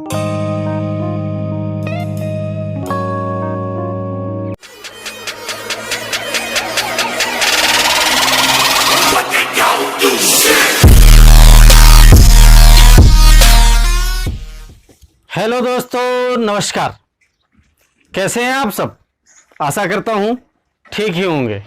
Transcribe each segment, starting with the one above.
Hello दोस्तों, नमस्कार। कैसे हैं आप सब? आशा करता हूं ठीक ही होंगे।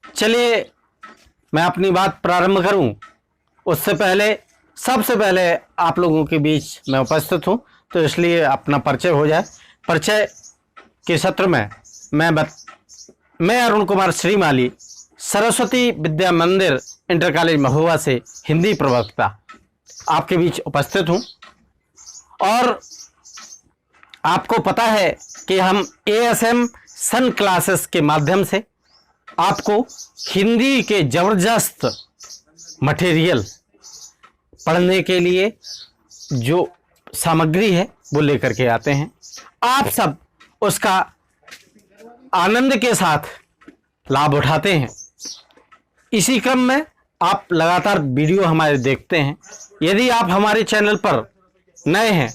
चलिए मैं अपनी बात प्रारंभ करूं उससे पहले सबसे पहले आप लोगों के बीच मैं उपस्थित हूं, तो इसलिए अपना परिचय हो जाए। परिचय के सत्र में मैं अरुण कुमार श्रीमाली, सरस्वती विद्या मंदिर इंटर कॉलेज महुआ से हिंदी प्रवक्ता आपके बीच उपस्थित हूं। और आपको पता है कि हम ASM सन क्लासेस के माध्यम से आपको हिंदी के जबरदस्त मटेरियल पढ़ने के लिए जो सामग्री है वो लेकर के आते हैं। आप सब उसका आनंद के साथ लाभ उठाते हैं। इसी क्रम में आप लगातार वीडियो हमारे देखते हैं। यदि आप हमारे चैनल पर नए हैं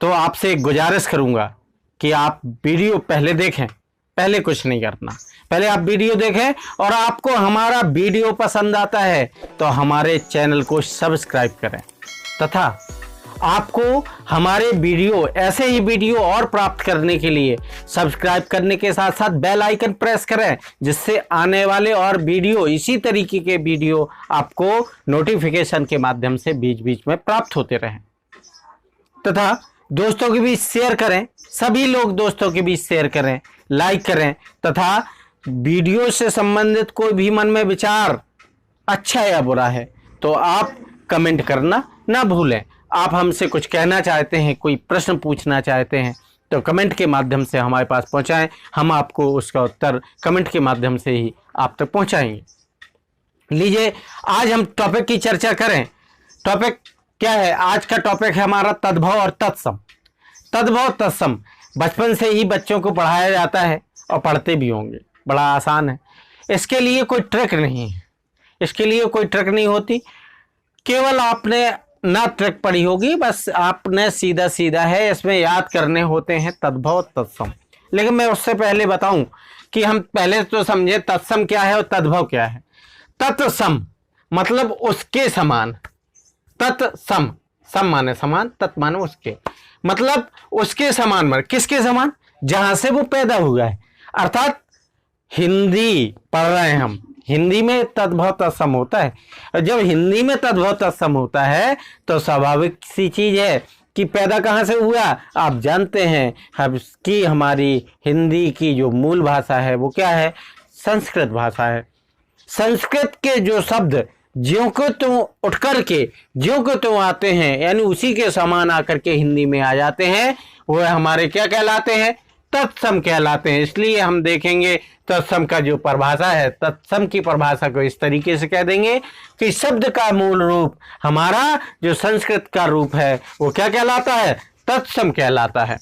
तो आपसे एक गुजारिश करूंगा कि आप वीडियो पहले देखें। पहले कुछ नहीं करना, पहले आप वीडियो देखें और आपको हमारा वीडियो पसंद आता है तो हमारे चैनल को सब्सक्राइब करें तथा आपको हमारे वीडियो, ऐसे ही वीडियो और प्राप्त करने के लिए सब्सक्राइब करने के साथ साथ बेल आइकन प्रेस करें, जिससे आने वाले और वीडियो, इसी तरीके के वीडियो आपको नोटिफिकेशन के माध्यम से बीच बीच में प्राप्त होते रहें। तथा दोस्तों के बीच शेयर करें, सभी लोग दोस्तों के बीच शेयर करें, लाइक करें तथा वीडियो से संबंधित कोई भी मन में विचार अच्छा या बुरा है तो आप कमेंट करना ना भूलें। आप हमसे कुछ कहना चाहते हैं, कोई प्रश्न पूछना चाहते हैं तो कमेंट के माध्यम से हमारे पास पहुंचाएं। हम आपको उसका उत्तर कमेंट के माध्यम से ही आप तक पहुंचाएंगे। लीजिए आज हम टॉपिक की चर्चा करें। टॉपिक क्या है? आज का टॉपिक है हमारा तद्भव और तत्सम। तद्भव तत्सम बचपन से ही बच्चों को पढ़ाया जाता है और पढ़ते भी होंगे। बड़ा आसान है, इसके लिए कोई ट्रिक नहीं है, इसके लिए कोई ट्रिक नहीं होती। केवल आपने ना ट्रिक पढ़ी होगी, बस आपने सीधा सीधा है इसमें याद करने होते हैं तद्भव तत्सम। लेकिन मैं उससे पहले बताऊं कि हम पहले तो समझे तत्सम क्या है और तद्भव क्या है। तत्सम मतलब उसके समान। तत्सम, सम माने समान, तत् माने उसके, मतलब उसके समान। मतलब किसके समान? जहां से वो पैदा हुआ है। अर्थात हिंदी पढ़ रहे हैं हम, हिंदी में तद्भव तत्सम होता है। और जब हिंदी में तद्भव तत्सम होता है तो स्वाभाविक सी चीज है कि पैदा कहाँ से हुआ। आप जानते हैं कि हमारी हिंदी की जो मूल भाषा है वो क्या है? संस्कृत भाषा है। संस्कृत के जो शब्द ज्यों को त्यों उठ कर के ज्यों को त्यों आते हैं, यानी उसी के समान आकर के हिंदी में आ जाते हैं, वो हमारे क्या कहलाते हैं? तत्सम कहलाते हैं। इसलिए हम देखेंगे तत्सम का जो परिभाषा है, तत्सम की परिभाषा को इस तरीके से कह देंगे कि शब्द का मूल रूप हमारा जो संस्कृत का रूप है वो क्या कहलाता है? तत्सम कहलाता है।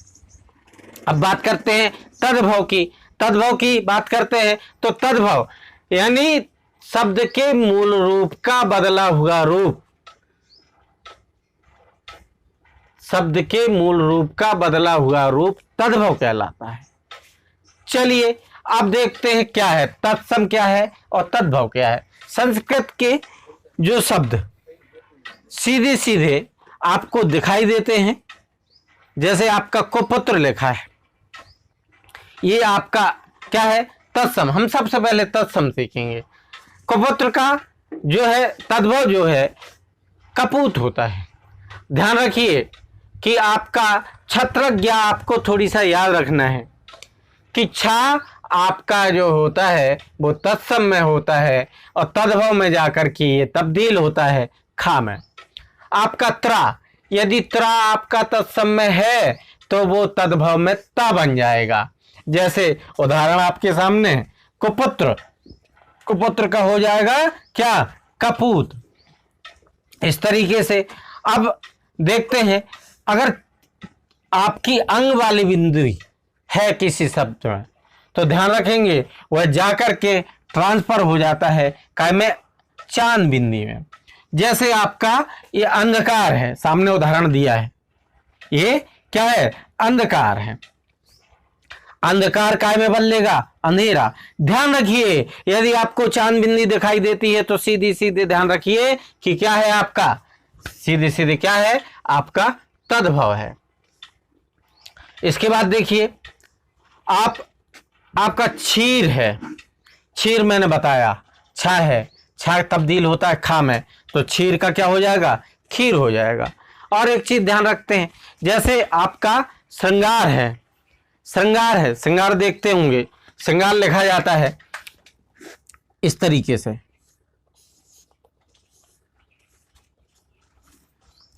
अब बात करते हैं तद्भव की। तद्भव की बात करते हैं तो तद्भव यानी शब्द के मूल रूप का बदला हुआ रूप। शब्द के मूल रूप का बदला हुआ रूप तद्भव कहलाता है। चलिए अब देखते हैं क्या है तत्सम, क्या है और तद्भव क्या है। संस्कृत के जो शब्द सीधे सीधे आपको दिखाई देते हैं, जैसे आपका कुपुत्र लिखा है, ये आपका क्या है? तत्सम। हम सबसे पहले तत्सम सीखेंगे। कुपुत्र का जो है तद्भव जो है कपूत होता है। ध्यान रखिए कि आपका छत्रज्ञ आपको थोड़ी सा याद रखना है कि छा आपका जो होता है वो तत्सम में होता है और तद्भव में जाकर के ये तब्दील होता है खा में। आपका त्रा, यदि त्रा आपका तत्सम में है तो वो तद्भव में ता बन जाएगा। जैसे उदाहरण आपके सामने है, कुपुत्र, कुपुत्र का हो जाएगा क्या? कपूत। इस तरीके से अब देखते हैं, अगर आपकी अंग वाली बिंदु है किसी शब्द में तो ध्यान रखेंगे वह जाकर के ट्रांसफर हो जाता है काय में? चांद बिंदी में। जैसे आपका ये अंधकार है, सामने उदाहरण दिया है, ये क्या है? अंधकार है। अंधकार काय में बदलेगा? अंधेरा। ध्यान रखिए, यदि आपको चांद बिंदी दिखाई देती है तो सीधी सीधे ध्यान रखिए कि क्या है आपका, सीधे सीधे क्या है आपका? तद्भव है। इसके बाद देखिए, आपका क्षीर है। क्षीर मैंने बताया छा है, छा तब्दील होता है खा में, तो क्षीर का क्या हो जाएगा? खीर हो जाएगा। और एक चीज ध्यान रखते हैं, जैसे आपका श्रृंगार है, श्रृंगार है, श्रृंगार देखते होंगे, श्रृंगार लिखा जाता है इस तरीके से,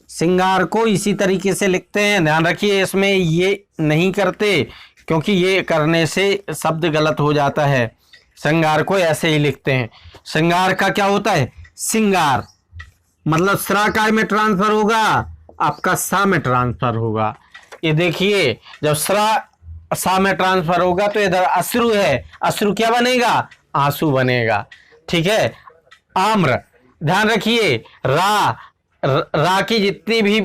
श्रृंगार को इसी तरीके से लिखते हैं। ध्यान रखिए, इसमें ये नहीं करते, क्योंकि ये करने से शब्द गलत हो जाता है। श्रृंगार को ऐसे ही लिखते हैं। श्रृंगार का क्या होता है? सिंगार, मतलब स्रा काय में ट्रांसफर होगा, आपका सा में ट्रांसफर होगा। ये देखिए, जब स्रा सा में ट्रांसफर होगा तो इधर अश्रु है, अश्रु क्या बनेगा? आंसू बनेगा। ठीक है। आम्र, ध्यान रखिए, रा की जितनी भी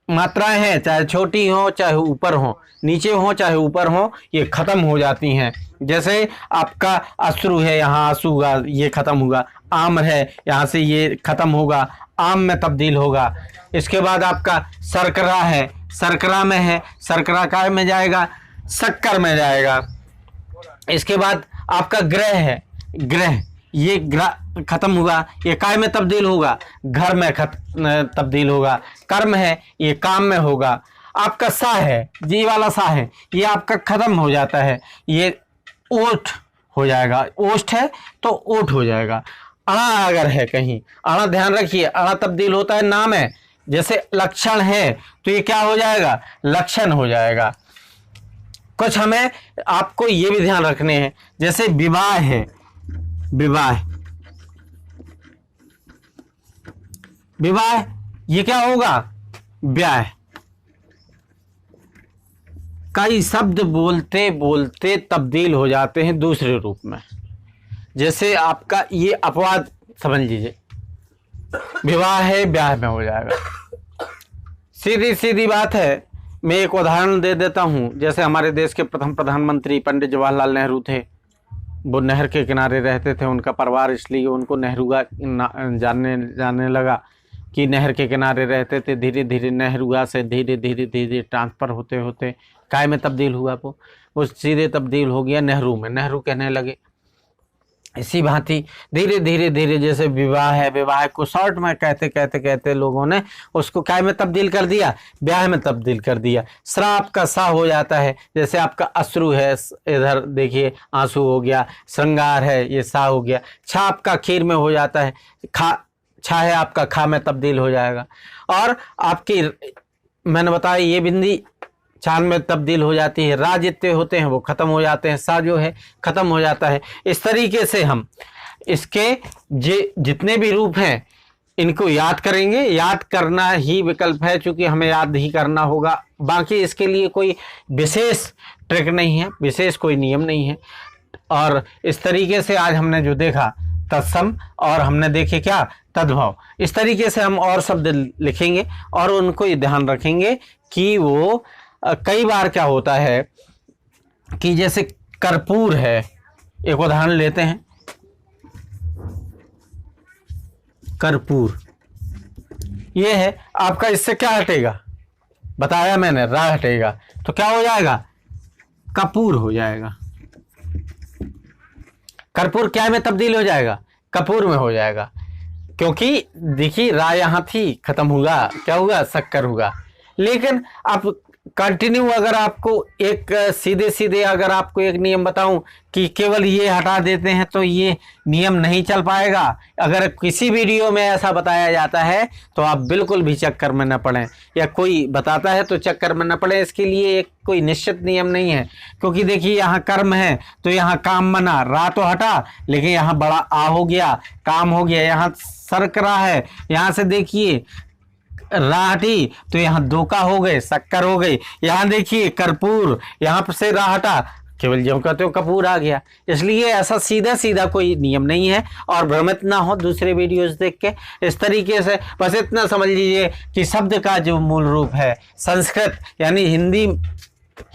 मात्राएं हैं, चाहे छोटी हो चाहे ऊपर हो, नीचे हो चाहे ऊपर हो, ये खत्म हो जाती हैं। जैसे आपका अश्रु है, यहाँ आंसू होगा, ये खत्म होगा। आम्र है, यहाँ से ये खत्म होगा, आम में तब्दील होगा। इसके बाद आपका शर्करा है, शर्करा में है, शर्करा काय में जाएगा? शक्कर में जाएगा। इसके बाद आपका ग्रह है, ग्रह, ये ग्रह खत्म होगा, ये काय में तब्दील होगा? घर में तब्दील होगा। कर्म है, ये काम में होगा। आपका सा है, जी वाला सा है, ये आपका खत्म हो जाता है, ये ओठ हो जाएगा। ओष्ठ है तो ओठ हो जाएगा। अणा अगर है कहीं, अणा ध्यान रखिए, अणा तब्दील होता है नाम है। जैसे लक्षण है तो ये क्या हो जाएगा? लक्षण हो जाएगा। कुछ हमें आपको ये भी ध्यान रखने हैं, जैसे विवाह है, विवाह, विवाह ये क्या होगा? ब्याह। कई शब्द बोलते बोलते तब्दील हो जाते हैं दूसरे रूप में। जैसे आपका ये अपवाद समझ लीजिए, विवाह है ब्याह में हो जाएगा। सीधी सीधी बात है। मैं एक उदाहरण दे देता हूँ। जैसे हमारे देश के प्रथम प्रधानमंत्री पंडित जवाहरलाल नेहरू थे, वो नहर के किनारे रहते थे। उनका परिवार इसलिए उनको नेहरूगा जानने लगा कि नहर के किनारे रहते थे। धीरे धीरे नेहरूगा से धीरे धीरे धीरे ट्रांसफ़र होते होते काय में तब्दील हुआ, वो सीधे तब्दील हो गया नेहरू में, नेहरू कहने लगे। इसी भांति धीरे धीरे धीरे, जैसे विवाह है, विवाह को शॉर्ट में कहते कहते कहते लोगों ने उसको काय में तब्दील कर दिया? ब्याह में तब्दील कर दिया। श्राप का सा हो जाता है। जैसे आपका अश्रु है, इधर देखिए आंसू हो गया। श्रृंगार है, ये सा हो गया। छा आपका खीर में हो जाता है, खा, छा है आपका खा में तब्दील हो जाएगा। और आपकी मैंने बताया ये बिंदी चांद में तब्दील हो जाती है। रा जितने होते हैं वो खत्म हो जाते हैं, सा जो है खत्म हो जाता है। इस तरीके से हम इसके जितने भी रूप हैं इनको याद करेंगे। याद करना ही विकल्प है, चूंकि हमें याद ही करना होगा। बाकी इसके लिए कोई विशेष ट्रिक नहीं है, विशेष कोई नियम नहीं है। और इस तरीके से आज हमने जो देखा तत्सम, और हमने देखे क्या? तद्भव। इस तरीके से हम और शब्द लिखेंगे और उनको ये ध्यान रखेंगे कि वो कई बार क्या होता है कि जैसे कर्पूर है, एक उदाहरण लेते हैं। कर्पूर ये है आपका, इससे क्या हटेगा? बताया मैंने, रा हटेगा तो क्या हो जाएगा? कपूर हो जाएगा। कर्पूर क्या में तब्दील हो जाएगा? कपूर में हो जाएगा। क्योंकि देखिए रा यहाँ थी, खत्म होगा, क्या होगा? शक्कर होगा। लेकिन आप कंटिन्यू, अगर आपको एक सीधे सीधे अगर आपको एक नियम बताऊं कि केवल ये हटा देते हैं तो ये नियम नहीं चल पाएगा। अगर किसी वीडियो में ऐसा बताया जाता है तो आप बिल्कुल भी चक्कर में न पड़ें, या कोई बताता है तो चक्कर में न पड़ें। इसके लिए एक कोई निश्चित नियम नहीं है। क्योंकि देखिए यहाँ कर्म है तो यहाँ काम बना, रा तो हटा लेकिन यहाँ बड़ा आ हो गया, काम हो गया। यहाँ शर्करा है, यहाँ से देखिए राहटी तो यहाँ धोखा हो गए, शक्कर हो गई। यहाँ देखिए कर्पूर, यहाँ से राहटा केवल ज्यों का त्यों कपूर आ गया। इसलिए ऐसा सीधा सीधा कोई नियम नहीं है, और भ्रमित ना हो दूसरे वीडियोस देख के। इस तरीके से बस इतना समझ लीजिए कि शब्द का जो मूल रूप है संस्कृत, यानी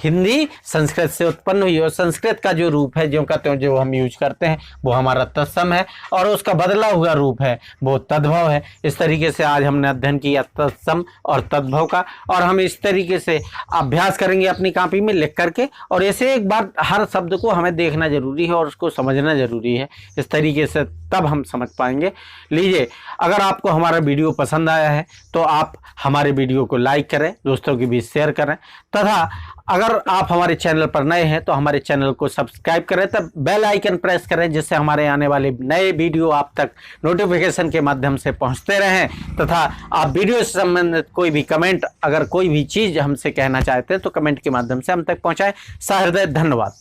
हिंदी संस्कृत से उत्पन्न हुई, और संस्कृत का जो रूप है ज्यों का त्यों जो हम यूज करते हैं वो हमारा तत्सम है, और उसका बदला हुआ रूप है वो तद्भव है। इस तरीके से आज हमने अध्ययन किया तत्सम और तद्भव का, और हम इस तरीके से अभ्यास करेंगे अपनी कॉपी में लिख करके, और ऐसे एक बार हर शब्द को हमें देखना जरूरी है और उसको समझना जरूरी है। इस तरीके से तब हम समझ पाएंगे। लीजिए, अगर आपको हमारा वीडियो पसंद आया है तो आप हमारे वीडियो को लाइक करें, दोस्तों के बीच शेयर करें, तथा अगर आप हमारे चैनल पर नए हैं तो हमारे चैनल को सब्सक्राइब करें, तब बेल आइकन प्रेस करें, जिससे हमारे आने वाले नए वीडियो आप तक नोटिफिकेशन के माध्यम से पहुंचते रहें। तथा आप वीडियो से संबंधित कोई भी कमेंट, अगर कोई भी चीज़ हमसे कहना चाहते हैं तो कमेंट के माध्यम से हम तक पहुंचाएं। सहृदय धन्यवाद।